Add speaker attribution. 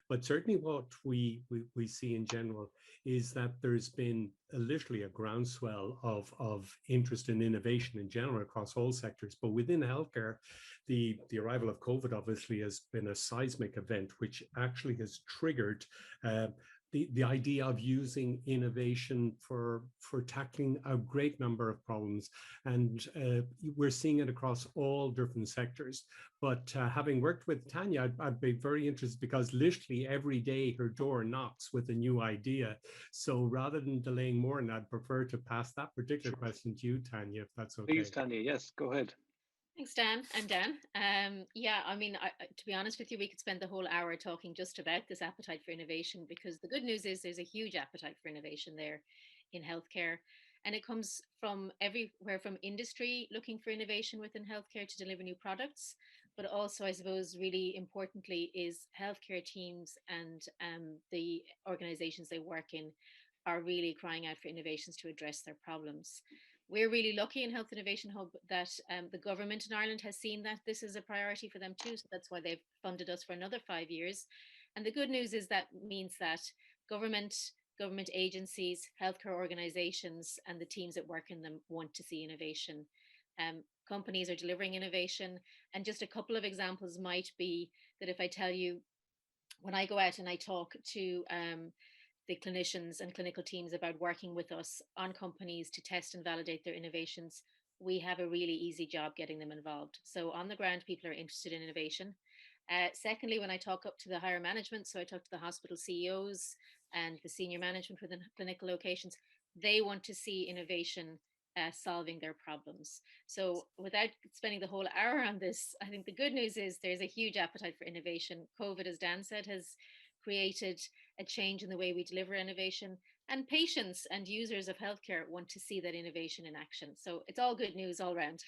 Speaker 1: But certainly what we see in general is that there's been literally a groundswell of interest in innovation in general across all sectors. But within healthcare, the arrival of COVID obviously has been a seismic event, which actually has triggered the idea of using innovation for tackling a great number of problems. And we're seeing it across all different sectors. But having worked with Tanya, I'd be very interested, because literally every day her door knocks with a new idea. So rather than delaying more, and I'd prefer to pass that particular question to you, Tanya, if that's okay.
Speaker 2: Please, Tanya. Yes, go ahead.
Speaker 3: Thanks, Dan. I'm Dan. Yeah, I mean, to be honest with you, we could spend the whole hour talking just about this appetite for innovation, because the good news is there's a huge appetite for innovation there in healthcare. And it comes from everywhere, from industry looking for innovation within healthcare to deliver new products. But also, I suppose, really importantly, is healthcare teams and the organizations they work in are really crying out for innovations to address their problems. We're really lucky in Health Innovation Hub that the government in Ireland has seen that this is a priority for them too. So that's why they've funded us for another 5 years. And the good news is that means that government, government agencies, healthcare organizations, and the teams that work in them want to see innovation. Companies are delivering innovation. And just a couple of examples might be that if I tell you, when I go out and I talk to the clinicians and clinical teams about working with us on companies to test and validate their innovations, we have a really easy job getting them involved. So on the ground, people are interested in innovation. Secondly, when I talk up to the higher management, so I talk to the hospital CEOs and the senior management within clinical locations, they want to see innovation solving their problems. So without spending the whole hour on this, I think the good news is there's a huge appetite for innovation. COVID, as Dan said, has created a change in the way we deliver innovation, and patients and users of healthcare want to see that innovation in action. So it's all good news all round.